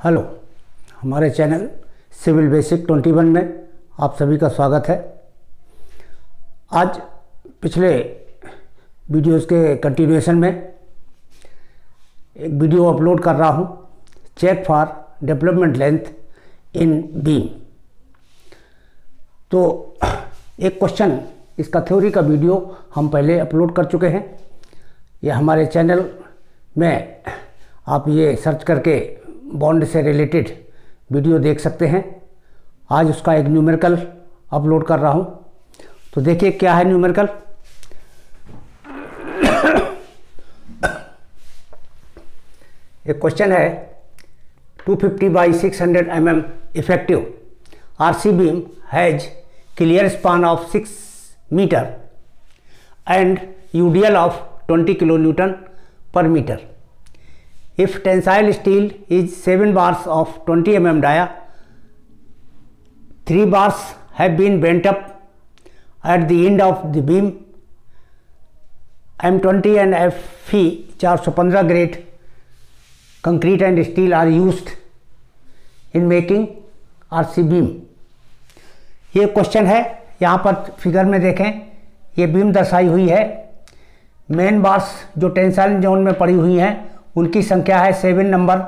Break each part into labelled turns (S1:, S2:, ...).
S1: Hello, हमारे channel civil basic 21 में आप सभी का स्वागत है। आज पिछले वीडियोस के कंटिन्यूएशन में एक वीडियो अपलोड कर रहा हूं, check for development length in beam. तो एक क्वेश्चन, इसका थ्योरी का वीडियो हम पहले अपलोड कर चुके हैं। यह हमारे चैनल में आप ये सर्च करके बॉन्ड से रिलेटेड वीडियो देख सकते हैं। आज उसका एक न्यूमेरिकल अपलोड कर रहा हूं, तो देखिए क्या है न्यूमेरिकल। एक क्वेश्चन है 250 by 600 mm effective RC beam has clear span of 6 meter and UDL of 20 kilonewton per meter. If tensile steel is 7 bars of 20 mm dia, 3 bars have been bent up at the end of the beam. M20 and FE 415 grade concrete and steel are used in making RC beam. ये question है, यहाँ पर figure में देखें, ये beam दर्शाई हुई है। मेन बार्स जो टेंसाइल जोन में पड़ी हुई हैं उनकी संख्या है 7 नंबर।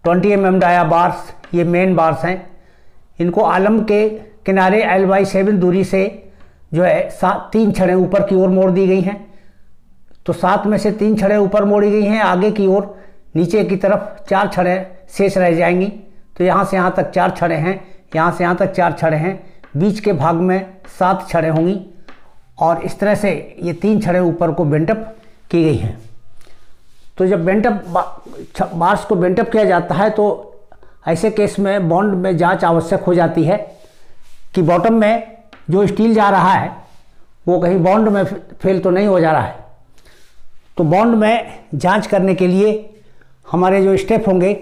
S1: 20 mm डाया बार्स ये मेन बार्स हैं। इनको आलम के किनारे L/7 दूरी से जो है 3 छड़ें ऊपर की ओर मोड़ दी गई हैं। तो 7 में से 3 छड़ें ऊपर मोड़ी गई हैं, आगे की ओर नीचे की तरफ 4 छड़ें शेष रह जाएंगी। तो यहाँ से यहाँ तक 4 छड़ें हैं, यहाँ से यहाँ तक 4 छड़ें हैं, बीच के भाग में 7 छड़ें होंगी और इस तरह से ये 3 छड़ें ऊपर को बेंटअप की गई हैं। तो जब बेंटअप बार्स को बेंटअप किया जाता है तो ऐसे केस में बॉन्ड में जांच आवश्यक हो जाती है कि बॉटम में जो स्टील जा रहा है वो कहीं बॉन्ड में फेल तो नहीं हो जा रहा है। तो बॉन्ड में जांच करने के लिए हमारे जो स्टेप होंगे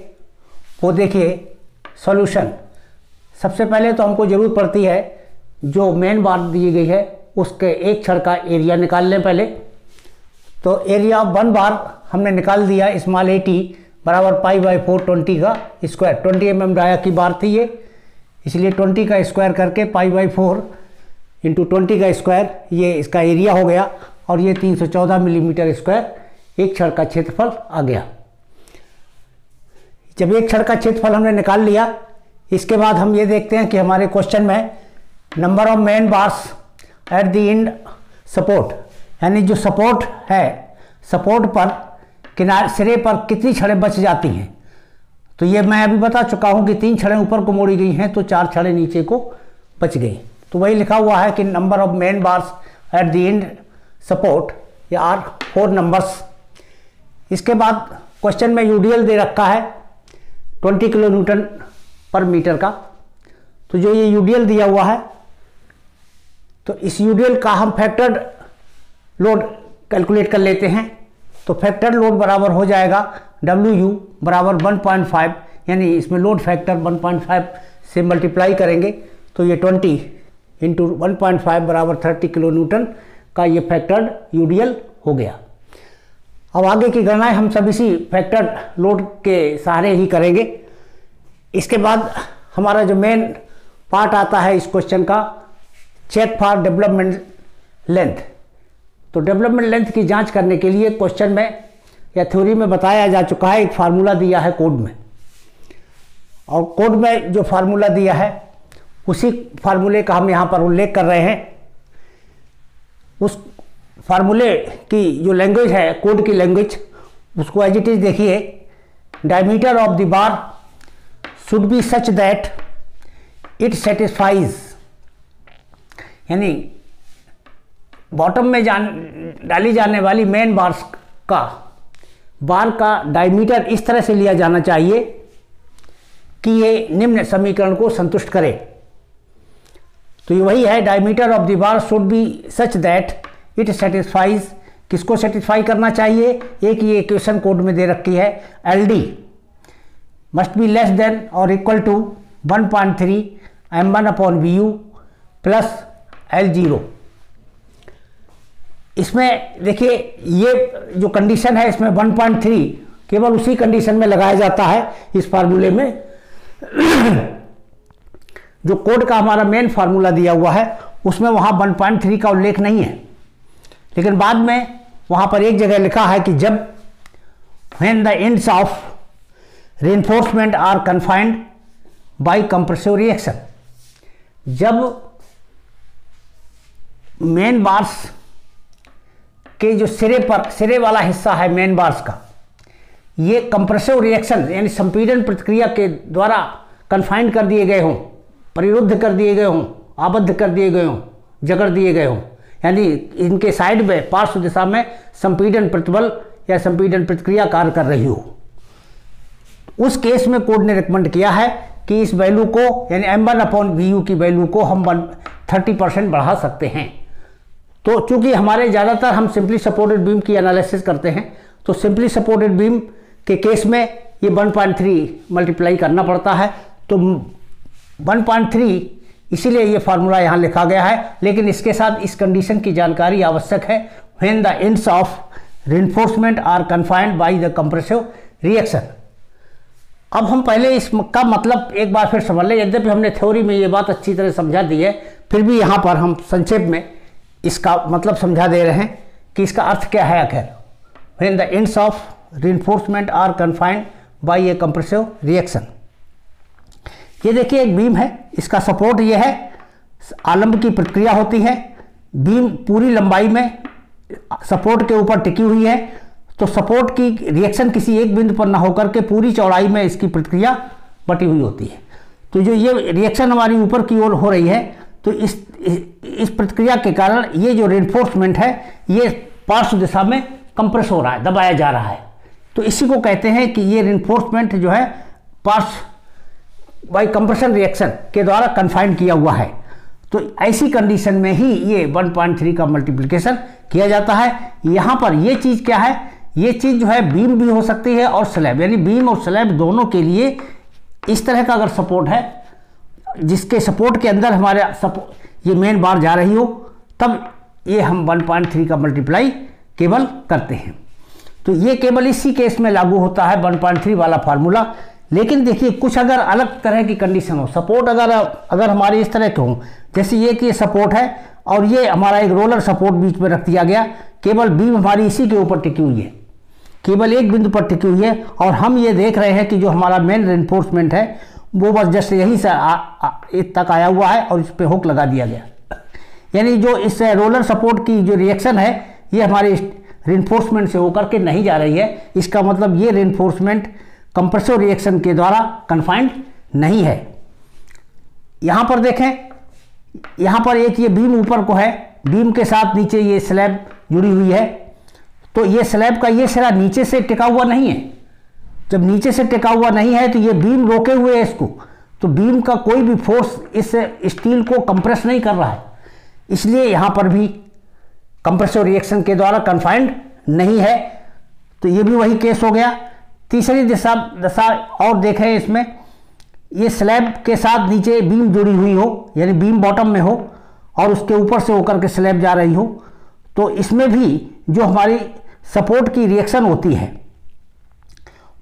S1: वो देखिए। सॉल्यूशन, सबसे पहले तो हमको ज़रूरत पड़ती है जो मेन बार दी गई है उसके एक छड़ का एरिया निकाल लें पहले। तो एरिया ऑफ 1 बार हमने निकाल दिया, स्मॉल a t बराबर π/4 20 का स्क्वायर। 20 mm डाया की बार थी ये, इसलिए 20 का स्क्वायर करके π/4 इंटू 20 का स्क्वायर ये इसका एरिया हो गया और ये 314 मिलीमीटर स्क्वायर एक छड़ का क्षेत्रफल आ गया। जब एक छड़ का क्षेत्रफल हमने निकाल लिया, इसके बाद हम ये देखते हैं कि हमारे क्वेश्चन में number of main bars at the end support, यानी जो सपोर्ट है, सपोर्ट पर किनारे सिरे पर कितनी छड़ें बच जाती हैं। तो ये मैं अभी बता चुका हूँ कि 3 छड़ें ऊपर को मोड़ी गई हैं तो 4 छड़ें नीचे को बच गई। तो वही लिखा हुआ है कि number of main bars at the end support या आर 4 नंबर्स। इसके बाद क्वेश्चन में यूडीएल दे रखा है 20 किलो न्यूटन पर मीटर का। तो जो ये यूडीएल दिया हुआ है, तो इस यूडीएल का हम फैक्टर्ड लोड कैलकुलेट कर लेते हैं। तो फैक्टर लोड बराबर हो जाएगा WU बराबर 1.5, यानी इसमें लोड फैक्टर 1.5 से मल्टीप्लाई करेंगे तो ये 20 इंटू 1.5 बराबर 30 किलो न्यूटन का ये फैक्टर्ड यूडीएल हो गया। अब आगे की गणनाएं हम सब इसी फैक्टर्ड लोड के सहारे ही करेंगे। इसके बाद हमारा जो मेन पार्ट आता है इस क्वेश्चन का, चेक फॉर डेवलपमेंट लेंथ। तो डेवलपमेंट लेंथ की जांच करने के लिए क्वेश्चन में या थ्योरी में बताया जा चुका है, एक फार्मूला दिया है कोड में, और कोड में जो फार्मूला दिया है उसी फार्मूले का हम यहाँ पर उल्लेख कर रहे हैं। उस फार्मूले की जो लैंग्वेज है, कोड की लैंग्वेज, उसको एज इट इज देखिए। Diameter of the bar should be such that it satisfies, यानी बॉटम में डाली जाने वाली मेन बार का डायमीटर इस तरह से लिया जाना चाहिए कि ये निम्न समीकरण को संतुष्ट करे। तो ये वही है, diameter of the bar should be such that it satisfies. किसको सेटिस्फाई करना चाहिए? एक ये इक्वेशन कोड में दे रखी है, LD must be less than और equal to 1.3 m1/VU plus L0। इसमें देखिए ये जो कंडीशन है इसमें 1.3 केवल उसी कंडीशन में लगाया जाता है इस फार्मूले में। जो कोड का हमारा मेन फार्मूला दिया हुआ है उसमें वहाँ 1.3 का उल्लेख नहीं है, लेकिन बाद में वहाँ पर एक जगह लिखा है कि जब when the ends of reinforcement are confined by compressive reaction, जब मेन बार्स के जो सिरे वाला हिस्सा है मेन बार्स का, ये कंप्रेसिव रिएक्शन यानी संपीड़न प्रतिक्रिया के द्वारा कन्फाइंड कर दिए गए हों, परिरुद्ध कर दिए गए हों, आबद्ध कर दिए गए हों, जकड़ दिए गए हों, यानी इनके साइड में पार्श्व दिशा में संपीड़न प्रतिबल या संपीड़न प्रतिक्रिया कार्य कर रही हो, उस केस में कोड ने रिकमेंड किया है कि इस वैल्यू को यानी m1/vu की वैल्यू को हम 30% बढ़ा सकते हैं। तो चूंकि हमारे ज़्यादातर हम सिंपली सपोर्टेड बीम की एनालिसिस करते हैं, तो सिंपली सपोर्टेड बीम के केस में ये 1.3 मल्टीप्लाई करना पड़ता है, तो 1.3 इसीलिए ये फार्मूला यहाँ लिखा गया है। लेकिन इसके साथ इस कंडीशन की जानकारी आवश्यक है, when the ends of reinforcement are confined by the compressive reaction। अब हम पहले इसका मतलब एक बार फिर समझ लें, यद्यपि हमने थ्योरी में ये बात अच्छी तरह समझा दी है, फिर भी यहाँ पर हम संक्षेप में इसका मतलब समझा दे रहे हैं कि इसका अर्थ क्या है आखिर। When the ends of reinforcement are confined by a compressive reaction। ये देखिए एक बीम है, इसका सपोर्ट ये है, आलंब की प्रतिक्रिया होती है, बीम पूरी लंबाई में सपोर्ट के ऊपर टिकी हुई है, तो सपोर्ट की रिएक्शन किसी एक बिंदु पर ना होकर के पूरी चौड़ाई में इसकी प्रतिक्रिया बटी हुई होती है। तो जो ये रिएक्शन हमारी ऊपर की ओर हो रही है, तो इस प्रतिक्रिया के कारण ये जो रेनफोर्समेंट है ये पार्श्व दिशा में कंप्रेस हो रहा है, दबाया जा रहा है। तो इसी को कहते हैं कि ये रेनफोर्समेंट जो है पार्श्व बाई कंप्रेशन रिएक्शन के द्वारा कन्फाइंड किया हुआ है। तो ऐसी कंडीशन में ही ये 1.3 का मल्टीप्लिकेशन किया जाता है। यहाँ पर ये चीज़ क्या है, ये चीज़ जो है बीम भी हो सकती है और स्लैब, यानी बीम और स्लैब दोनों के लिए इस तरह का अगर सपोर्ट है जिसके सपोर्ट के अंदर हमारे ये मेन बार जा रही हो, तब ये हम 1.3 का मल्टीप्लाई केवल करते हैं। तो ये केवल इसी केस में लागू होता है 1.3 वाला फार्मूला। लेकिन देखिए कुछ अगर अलग तरह की कंडीशन हो, सपोर्ट अगर हमारे इस तरह के हों, जैसे ये कि सपोर्ट है और ये हमारा एक रोलर सपोर्ट बीच में रख दिया गया, केवल बीम हमारी इसी के ऊपर टिकी हुई है, केवल एक बिंदु पर टिकी हुई है, और हम ये देख रहे हैं कि जो हमारा मेन रेनफोर्समेंट है वो बस जस्ट यहीं से तक आया हुआ है और इस पर हुक लगा दिया गया। यानी जो इस रोलर सपोर्ट की जो रिएक्शन है ये हमारे रेनफोर्समेंट से होकर के नहीं जा रही है। इसका मतलब ये रेनफोर्समेंट कंप्रेसिव रिएक्शन के द्वारा कन्फाइंड नहीं है। यहाँ पर देखें, यहाँ पर एक ये बीम ऊपर को है, बीम के साथ नीचे ये स्लैब जुड़ी हुई है, तो ये स्लैब का ये सिरा नीचे से टिका हुआ नहीं है। जब नीचे से टिका हुआ नहीं है तो ये बीम रोके हुए है इसको, तो बीम का कोई भी फोर्स इस स्टील को कंप्रेस नहीं कर रहा है, इसलिए यहाँ पर भी कंप्रेसिव रिएक्शन के द्वारा कन्फाइंड नहीं है। तो ये भी वही केस हो गया। तीसरी दशा और देखें, इसमें ये स्लैब के साथ नीचे बीम जुड़ी हुई हो, यानी बीम बॉटम में हो और उसके ऊपर से होकर के स्लैब जा रही हो, तो इसमें भी जो हमारी सपोर्ट की रिएक्शन होती है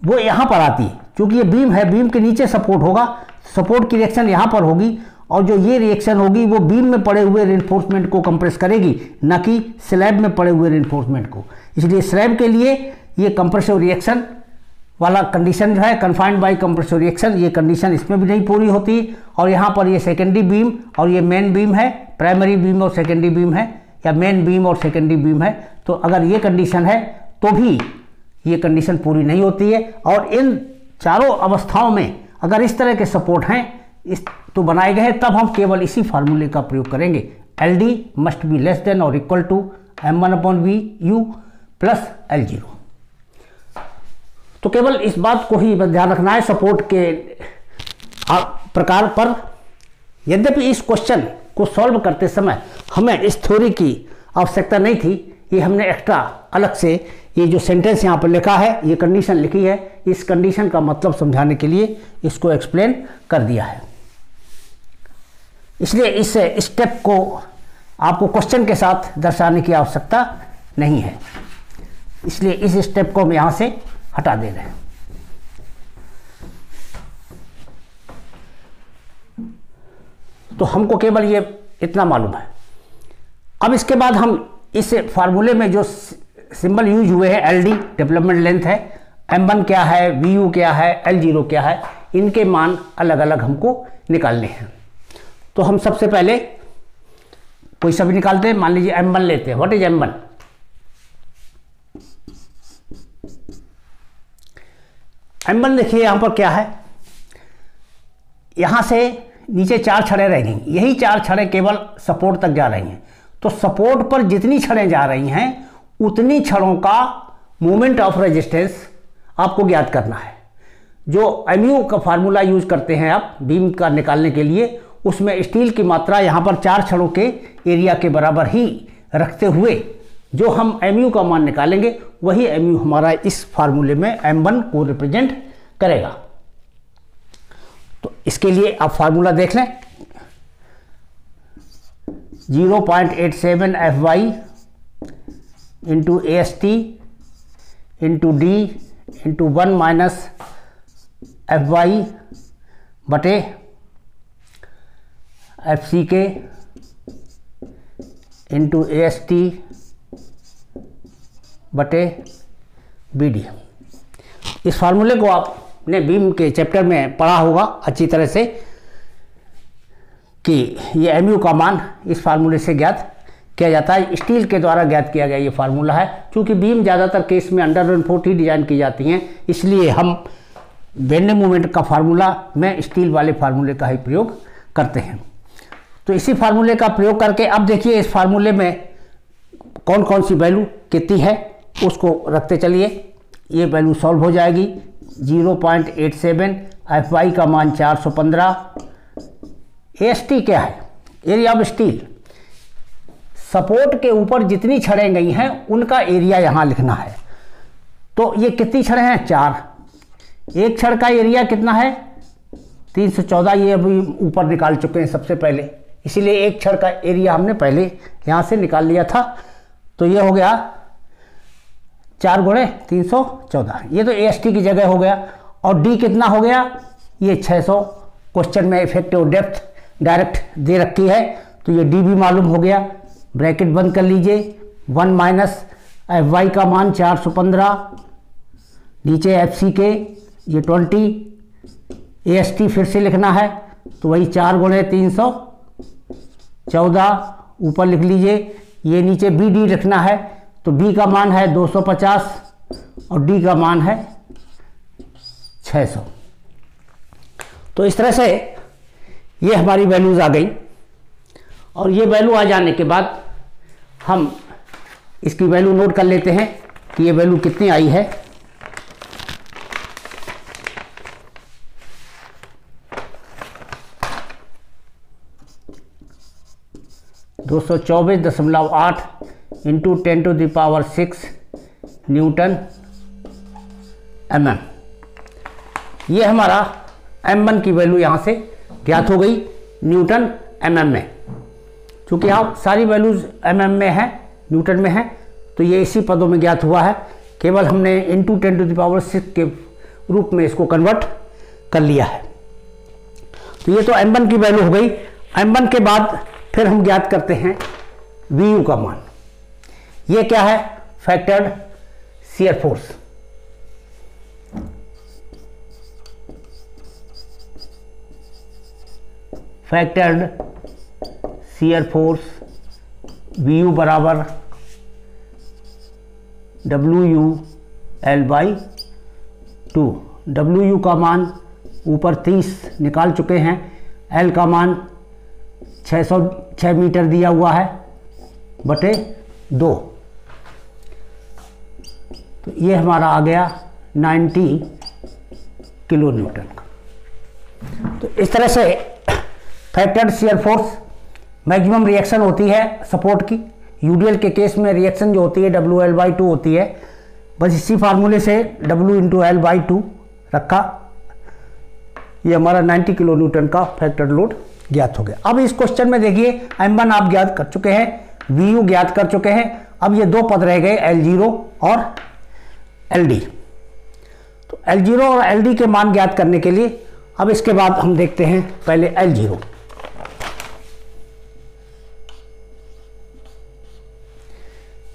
S1: वो यहाँ पर आती है। क्योंकि ये बीम है, बीम के नीचे सपोर्ट होगा, सपोर्ट की रिएक्शन यहाँ पर होगी, और जो ये रिएक्शन होगी वो बीम में पड़े हुए रेनफोर्समेंट को कंप्रेस करेगी, ना कि स्लैब में पड़े हुए रेनफोर्समेंट को। इसलिए स्लैब के लिए ये कंप्रेसिव रिएक्शन वाला कंडीशन जो है, कन्फाइंड बाय कंप्रेसिव रिएक्शन, ये कंडीशन इसमें भी नहीं पूरी होती। और यहाँ पर ये सेकेंडरी बीम और ये मेन बीम है, प्राइमरी बीम और सेकेंडरी बीम है, या मेन बीम और सेकेंडरी बीम है। तो अगर ये कंडीशन है तो भी ये कंडीशन पूरी नहीं होती है। और इन चारों अवस्थाओं में अगर इस तरह के सपोर्ट हैं इस तो बनाए गए हैं, तब हम केवल इसी फार्मूले का प्रयोग करेंगे, LD must be less than और equal to m1/vu plus L0। तो केवल इस बात को ही ध्यान रखना है सपोर्ट के प्रकार पर। यद्यपि इस क्वेश्चन को सॉल्व करते समय हमें इस थ्योरी की आवश्यकता नहीं थी, ये हमने एक्स्ट्रा अलग से ये जो सेंटेंस यहाँ पर लिखा है, ये कंडीशन लिखी है, इस कंडीशन का मतलब समझाने के लिए इसको एक्सप्लेन कर दिया है। इसलिए इस स्टेप को आपको क्वेश्चन के साथ दर्शाने की आवश्यकता नहीं है, इसलिए इस स्टेप को हम यहाँ से हटा दे रहे हैं। तो हमको केवल ये इतना मालूम है। अब इसके बाद हम इस फार्मूले में जो सिंबल यूज हुए हैं, एल डी डेवलपमेंट लेंथ है, M1 क्या है, VU क्या है, L0 क्या है, इनके मान अलग अलग हमको निकालने हैं। तो हम सबसे पहले कोई सा भी निकालते हैं। मान लीजिए M1 लेते हैं। What is M1? M1 देखिए यहां पर क्या है, यहां से नीचे 4 छड़ें रह गई, यही 4 छड़ें केवल सपोर्ट तक जा रही हैं। तो सपोर्ट पर जितनी छड़ें जा रही हैं उतनी छड़ों का मोमेंट ऑफ रेजिस्टेंस आपको ज्ञात करना है। जो MU का फार्मूला यूज करते हैं आप बीम का निकालने के लिए, उसमें स्टील की मात्रा यहाँ पर 4 छड़ों के एरिया के बराबर ही रखते हुए जो हम MU का मान निकालेंगे वही MU हमारा इस फार्मूले में M1 को रिप्रेजेंट करेगा। तो इसके लिए आप फार्मूला देख लें। 0.87 FY into AST into D into 1 minus FY बटे FCK इंटू AST बटे BD। इस फार्मूले को आपने बीम के चैप्टर में पढ़ा होगा अच्छी तरह से कि ये MU का मान इस फार्मूले से ज्ञात किया जाता है। स्टील के द्वारा ज्ञात किया गया ये फार्मूला है। क्योंकि बीम ज़्यादातर केस में अंडर रेनफोर्स्ड ही डिजाइन की जाती हैं, इसलिए हम बेंडिंग मोमेंट का फार्मूला में स्टील वाले फार्मूले का ही प्रयोग करते हैं। तो इसी फार्मूले का प्रयोग करके अब देखिए इस फार्मूले में कौन कौन सी वैल्यू कितनी है उसको रखते चलिए। ये वैल्यू सॉल्व हो जाएगी। 0.87 FY का मान 415। AST क्या है? Area of steel. सपोर्ट के ऊपर जितनी छड़ें गई हैं उनका एरिया यहाँ लिखना है। तो ये कितनी छड़ें हैं? 4। एक छड़ का एरिया कितना है? 314। ये अभी ऊपर निकाल चुके हैं सबसे पहले, इसीलिए एक छड़ का एरिया हमने पहले यहाँ से निकाल लिया था। तो ये हो गया 4 गुणे 314। ये तो AST की जगह हो गया। और D कितना हो गया? ये 600। क्वेश्चन में इफेक्टिव डेप्थ डायरेक्ट दे रखी है, तो ये D भी मालूम हो गया। ब्रैकेट बंद कर लीजिए। 1 माइनस FY का मान 415, नीचे FCK ये 20, AST फिर से लिखना है तो वही 4 गुणे 314 ऊपर लिख लीजिए। ये नीचे BD लिखना है तो B का मान है 250 और D का मान है 600। तो इस तरह से ये हमारी वैल्यूज़ आ गई। और ये वैल्यू आ जाने के बाद हम इसकी वैल्यू नोट कर लेते हैं कि ये वैल्यू कितनी आई है। (224.8 इंटू 10⁶ न्यूटन mm। ये हमारा M1 की वैल्यू यहाँ से ज्ञात हो गई न्यूटन mm में। चूँकि यहाँ सारी वैल्यूज mm में है, न्यूटन में है, तो ये इसी पदों में ज्ञात हुआ है। केवल हमने इंटू 10⁶ के रूप में इसको कन्वर्ट कर लिया है। तो ये तो M1 की वैल्यू हो गई। M1 के बाद फिर हम ज्ञात करते हैं VU का मान। ये क्या है? Factored shear force. Factored shear force VU बराबर WU/L/2। WU का मान ऊपर 30 निकाल चुके हैं। L का मान 606 मीटर दिया हुआ है बटे 2। तो ये हमारा आ गया 90 किलो न्यूटन का। तो इस तरह से factored shear force maximum reaction होती है सपोर्ट की। यूडीएल के केस में रिएक्शन जो होती है WL/2 होती है। बस इसी फार्मूले से W/L/2 रखा। ये हमारा 90 किलो न्यूटन का फैक्टर्ड लोड ज्ञात हो गया। अब इस क्वेश्चन में देखिए M1 आप ज्ञात कर चुके हैं, VU ज्ञात कर चुके हैं। अब ये 2 पद रह गए L0 और LD। L0 और LD के मान ज्ञात करने के लिए अब इसके बाद हम देखते हैं पहले L0।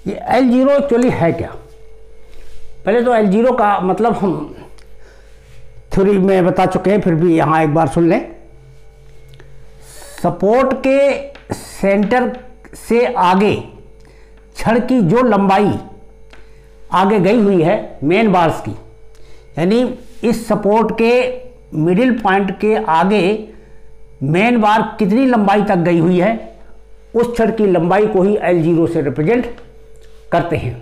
S1: ये L0 एक्चुअली है क्या? पहले तो L0 का मतलब हम थ्योरी में बता चुके हैं, फिर भी यहाँ एक बार सुन लें। सपोर्ट के सेंटर से आगे छड़ की जो लंबाई आगे गई हुई है मेन बार्स की, यानी इस सपोर्ट के मिडिल पॉइंट के आगे मेन बार कितनी लंबाई तक गई हुई है, उस छड़ की लंबाई को ही L0 से रिप्रेजेंट करते हैं।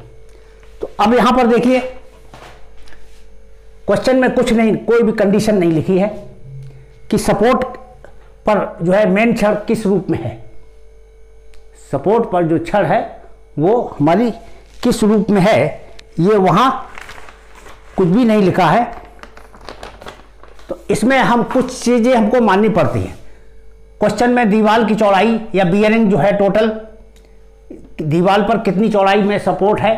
S1: तो अब यहां पर देखिए, क्वेश्चन में कुछ नहीं, कोई भी कंडीशन नहीं लिखी है कि सपोर्ट पर जो है मेन छड़ किस रूप में है। सपोर्ट पर जो छड़ है वो हमारी किस रूप में है, ये वहां कुछ भी नहीं लिखा है। तो इसमें हम कुछ चीजें हमको माननी पड़ती हैं। क्वेश्चन में दीवार की चौड़ाई या बियरिंग जो है टोटल दीवार पर कितनी चौड़ाई में सपोर्ट है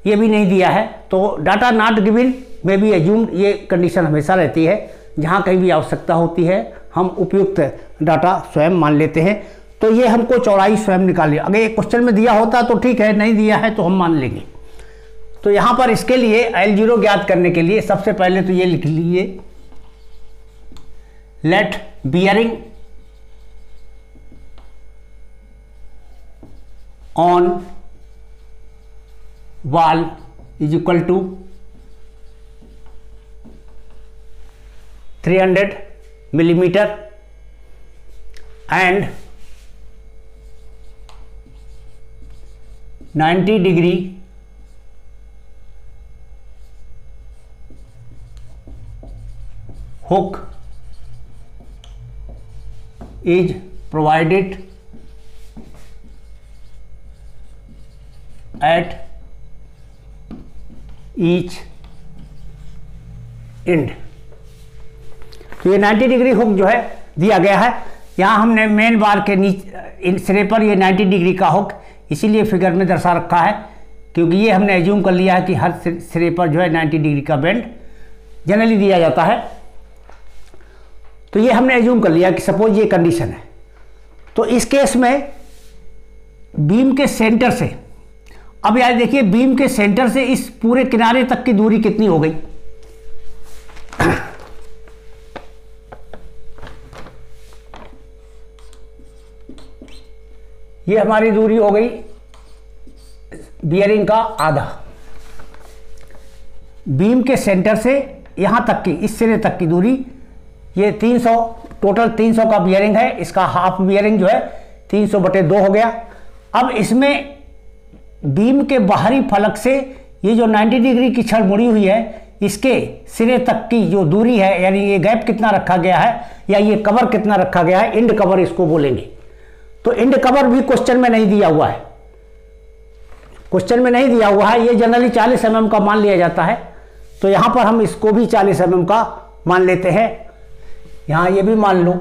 S1: ये भी नहीं दिया है। तो डाटा नॉट गिवन में भी एज्यूम्ड, ये कंडीशन हमेशा रहती है। जहाँ कहीं भी आवश्यकता होती है हम उपयुक्त डाटा स्वयं मान लेते हैं। तो ये हमको चौड़ाई स्वयं निकालिए। अगर एक क्वेश्चन में दिया होता तो ठीक है, नहीं दिया है तो हम मान लेंगे। तो यहाँ पर इसके लिए L0 ज्ञात करने के लिए सबसे पहले तो ये लिख लीजिए, let bearing on wall is equal to 300 millimetre and 90 degree hook is provided at each end। तो ये 90 डिग्री हुक जो है दिया गया है। यहाँ हमने मेन बार के नीचे सिरे पर ये 90 डिग्री का हुक इसीलिए फिगर में दर्शा रखा है, क्योंकि ये हमने एज्यूम कर लिया है कि हर सिरे पर जो है 90 डिग्री का बेंड जनरली दिया जाता है। तो ये हमने एज्यूम कर लिया कि सपोज ये कंडीशन है। तो इस केस में बीम के सेंटर से, अब यार देखिए बीम के सेंटर से इस पूरे किनारे तक की दूरी कितनी हो गई। ये हमारी दूरी हो गई बियरिंग का आधा। बीम के सेंटर से यहां तक की, इस सिरे तक की दूरी ये 300, टोटल 300 का बियरिंग है। इसका हाफ बियरिंग जो है 300/2 हो गया। अब इसमें बीम के बाहरी फलक से ये जो 90 डिग्री की छड़ मुड़ी हुई है, इसके सिरे तक की जो दूरी है, यानी ये गैप कितना रखा गया है या ये कवर कितना रखा गया है, इंड कवर इसको बोलेंगे। तो इंड कवर भी क्वेश्चन में नहीं दिया हुआ है, क्वेश्चन में नहीं दिया हुआ है। ये जनरली 40 mm का मान लिया जाता है। तो यहां पर हम इसको भी 40 mm का मान लेते हैं। यहां ये भी मान लो,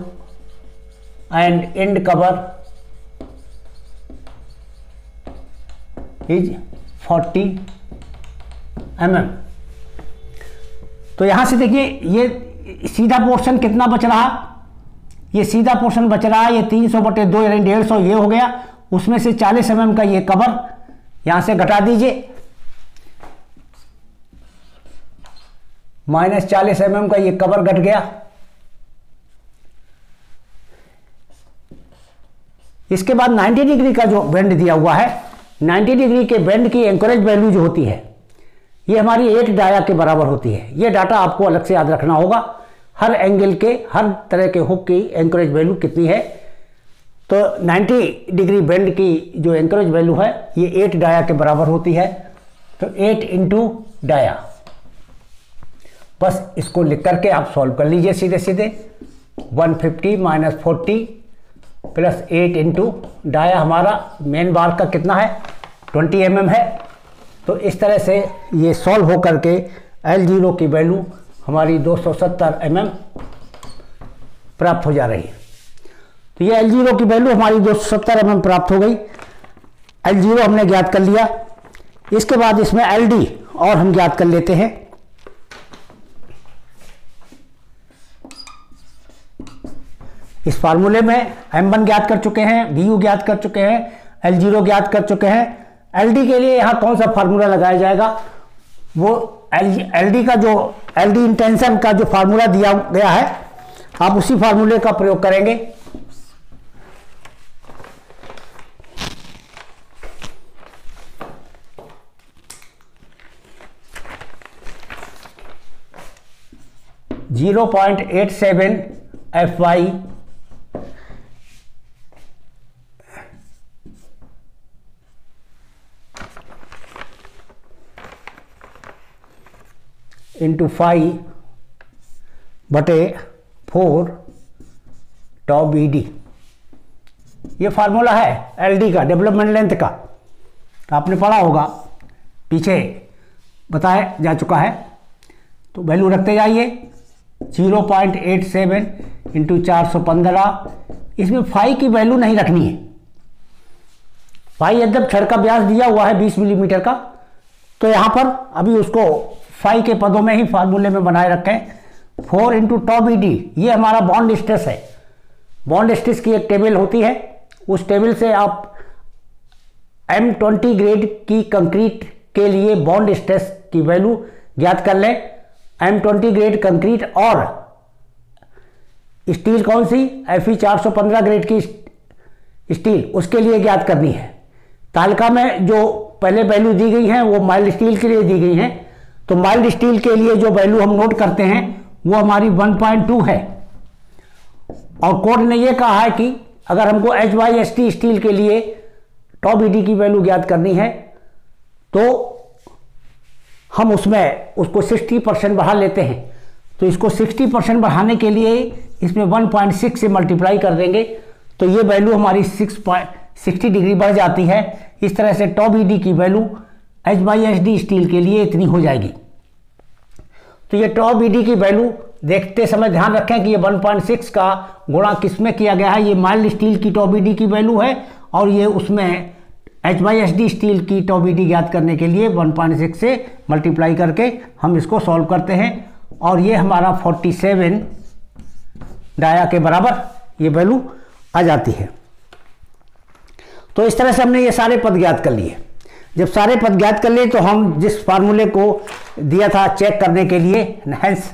S1: and end cover is 40 mm। तो यहां से देखिए ये सीधा पोर्शन कितना बच रहा, ये सीधा पोर्शन बच रहा है, ये 300/2 यानी 150 ये हो गया। उसमें से 40 mm का ये कवर यहां से घटा दीजिए, -40 mm का ये कवर घट गया। इसके बाद 90 डिग्री का जो बेंड दिया हुआ है, 90 डिग्री के बेंड की एंकरेज वैल्यू जो होती है ये हमारी 8 डाया के बराबर होती है। ये डाटा आपको अलग से याद रखना होगा। हर एंगल के, हर तरह के हुक की एंकरेज वैल्यू कितनी है। तो 90 डिग्री बेंड की जो एंकरेज वैल्यू है ये 8 डाया के बराबर होती है। तो 8 इंटू डाया, बस इसको लिख करके आप सॉल्व कर लीजिए सीधे सीधे। 150 - 40 + 8 इंटू डाया, हमारा मेन बार का कितना है 20 mm है। तो इस तरह से ये सॉल्व हो करके L0 की वैल्यू हमारी 270 mm प्राप्त हो जा रही है। तो ये L0 की वैल्यू हमारी 270 mm प्राप्त हो गई। L0 हमने ज्ञात कर लिया। इसके बाद इसमें LD और हम ज्ञात कर लेते हैं। इस फार्मूले में M1 ज्ञात कर चुके हैं, VU ज्ञात कर चुके हैं, L0 ज्ञात कर चुके हैं। LD के लिए यहाँ कौन सा फार्मूला लगाया जाएगा, वो LD का जो LD इंटेंशन का जो फार्मूला दिया गया है आप उसी फार्मूले का प्रयोग करेंगे। .87 Fy इंटू फाई बटे 4 टॉ बी डी, ये फार्मूला है एलडी का, डेवलपमेंट लेंथ का। आपने पढ़ा होगा, पीछे बताया जा चुका है। तो वैल्यू रखते जाइए। 0.87 इंटू 415। इसमें फाई की वैल्यू नहीं रखनी है। फाई एकदम छड़ का व्यास दिया हुआ है 20 मिलीमीटर का, तो यहाँ पर अभी उसको फाई के पदों में ही फार्मूले में बनाए रखें। 4 इंटू टॉ बी डी, ये हमारा बॉन्ड स्ट्रेस है। बॉन्ड स्ट्रेस की एक टेबल होती है, उस टेबल से आप M20 ग्रेड की कंक्रीट के लिए बॉन्ड स्ट्रेस की वैल्यू ज्ञात कर लें। M20 ग्रेड कंक्रीट और स्टील कौन सी, Fe 415 ग्रेड की स्टील, उसके लिए ज्ञात करनी है। तालिका में जो पहले वैल्यू दी गई हैं वो माइल्ड स्टील के लिए दी गई हैं। तो माइल्ड स्टील के लिए जो वैल्यू हम नोट करते हैं वो हमारी 1.2 है। और कोड ने ये कहा है कि अगर हमको HYST स्टील के लिए टॉ बी डी की वैल्यू ज्ञात करनी है तो हम उसमें उसको 60% बढ़ा लेते हैं। तो इसको 60% बढ़ाने के लिए इसमें 1.6 से मल्टीप्लाई कर देंगे, तो ये वैल्यू हमारी 60 डिग्री बढ़ जाती है। इस तरह से टॉ बी डी की वैल्यू HYSD स्टील के लिए इतनी हो जाएगी। तो ये टॉ बी डी की वैल्यू देखते समय ध्यान रखें कि ये 1.6 का गुणा किस में किया गया है। ये माइल्ड स्टील की टॉ बी डी की वैल्यू है और ये उसमें HYSD स्टील की टॉ बी डी ज्ञात करने के लिए 1.6 से मल्टीप्लाई करके हम इसको सॉल्व करते हैं और ये हमारा 47 डाया के बराबर ये वैल्यू आ जाती है। तो इस तरह से हमने ये सारे पद ज्ञात कर लिए। जब सारे पद ज्ञात कर लिए तो हम जिस फार्मूले को दिया था चेक करने के लिए, हेंस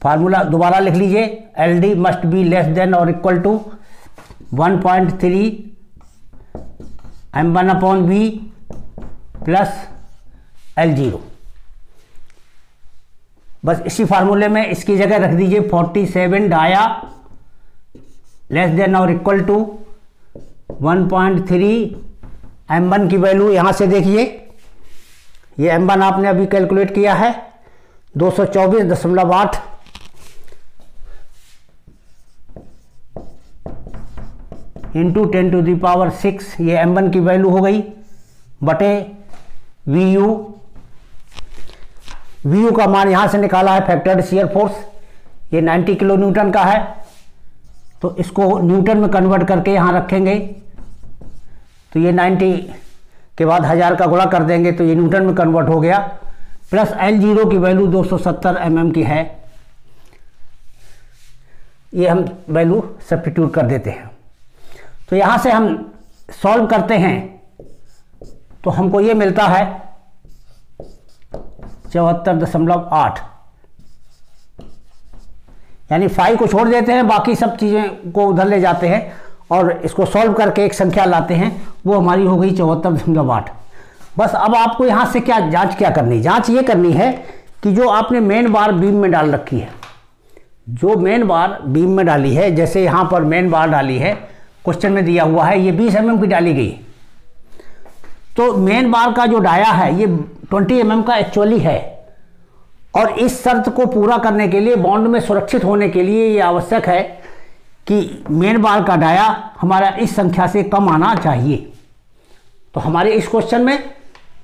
S1: फार्मूला दोबारा लिख लीजिए, LD must be less than और equal to 1.3 M1 upon V plus L0। बस इसी फार्मूले में इसकी जगह रख दीजिए 47 डाया लेस देन और इक्वल टू 1.3 M1 की वैल्यू यहाँ से देखिए, ये M1 आपने अभी कैलकुलेट किया है 224.8 इंटू 10⁶, ये M1 की वैल्यू हो गई, बटे VU का मान यहाँ से निकाला है फैक्टर्ड शियर फोर्स, ये 90 किलो न्यूटन का है। तो इसको न्यूटन में कन्वर्ट करके यहाँ रखेंगे, तो ये 90 के बाद 1000 का गुणा कर देंगे तो ये न्यूटन में कन्वर्ट हो गया। प्लस L0 की वैल्यू 270 mm की है, ये हम वैल्यू सब्स्टिट्यूट कर देते हैं। तो यहाँ से हम सॉल्व करते हैं तो हमको ये मिलता है 74.8, यानी 5 को छोड़ देते हैं, बाकी सब चीज़ें को उधर ले जाते हैं और इसको सॉल्व करके एक संख्या लाते हैं, वो हमारी हो गई 74.8। बस अब आपको यहाँ से क्या जांच करनी, जांच ये करनी है कि जो आपने मेन बार बीम में डाल रखी है, जो मेन बार बीम में डाली है, जैसे यहाँ पर मेन बार डाली है, क्वेश्चन में दिया हुआ है ये 20 mm की डाली गई, तो मेन बार का जो डाया है ये 20 mm का एक्चुअली है। और इस शर्त को पूरा करने के लिए, बॉन्ड में सुरक्षित होने के लिए ये आवश्यक है कि मेन बार का डाया हमारा इस संख्या से कम आना चाहिए। तो हमारे इस क्वेश्चन में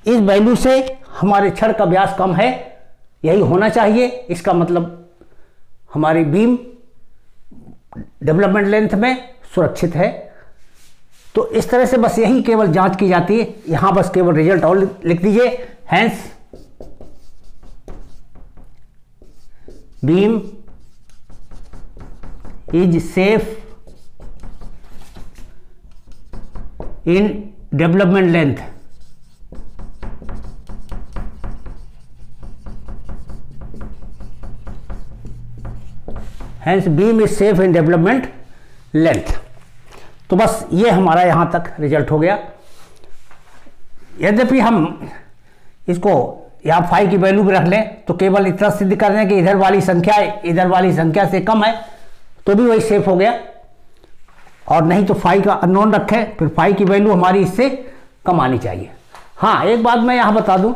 S1: इस वैल्यू से हमारे छड़ का व्यास कम है, यही होना चाहिए। इसका मतलब हमारी बीम डेवलपमेंट लेंथ में सुरक्षित है। तो इस तरह से बस यही केवल जांच की जाती है। यहां बस केवल रिजल्ट और लिख दीजिए, hence beam is safe in development length, hence beam is safe in development length. तो बस ये हमारा यहां तक रिजल्ट हो गया। यद्यपि हम इसको यहाँ फाई की वैल्यू भी रख लें तो केवल इतना सिद्ध कर दें कि इधर वाली संख्या से कम है तो भी वही सेफ हो गया, और नहीं तो फाई का अननोन रखें, फिर फाई की वैल्यू हमारी इससे कम आनी चाहिए। हाँ, एक बात मैं यहाँ बता दूँ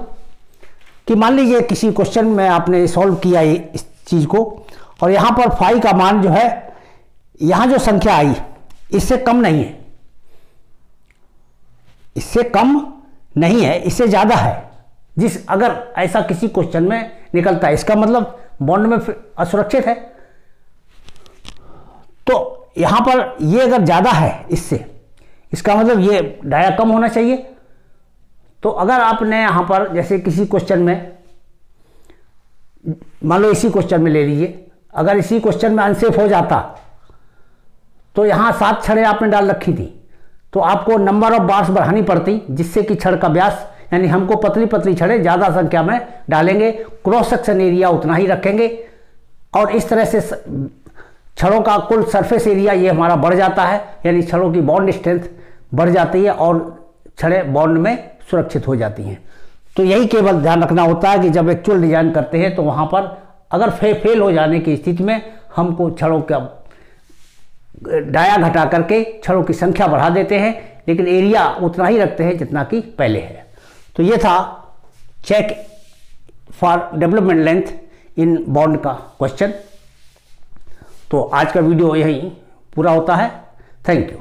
S1: कि मान लीजिए किसी क्वेश्चन में आपने सॉल्व किया इस चीज़ को, और यहाँ पर फाई का मान जो है, यहाँ जो संख्या आई इससे कम नहीं है, इससे कम नहीं है, इससे ज़्यादा है। अगर ऐसा किसी क्वेश्चन में निकलता है, इसका मतलब बॉन्ड में असुरक्षित है। तो यहां पर ये अगर ज़्यादा है इससे, इसका मतलब ये डाया कम होना चाहिए। तो अगर आपने यहां पर जैसे किसी क्वेश्चन में, मान लो इसी क्वेश्चन में ले लीजिए, अगर इसी क्वेश्चन में अनसेफ हो जाता तो यहां 7 छड़ें आपने डाल रखी थी, तो आपको नंबर ऑफ बार्स बढ़ानी पड़ती, जिससे कि छड़ का व्यास, यानी हमको पतली पतली छड़ें ज़्यादा संख्या में डालेंगे, क्रॉस सेक्शन एरिया उतना ही रखेंगे, और इस तरह से छड़ों का कुल सरफेस एरिया ये हमारा बढ़ जाता है, यानी छड़ों की बॉन्ड स्ट्रेंथ बढ़ जाती है और छड़ें बॉन्ड में सुरक्षित हो जाती हैं। तो यही केवल ध्यान रखना होता है कि जब एक्चुअल डिजाइन करते हैं तो वहाँ पर अगर फेल हो जाने की स्थिति में हमको छड़ों का डाया घटा करके छड़ों की संख्या बढ़ा देते हैं, लेकिन एरिया उतना ही रखते हैं जितना कि पहले है। तो ये था check for development length in bond का क्वेश्चन। तो आज का वीडियो यही पूरा होता है। Thank you.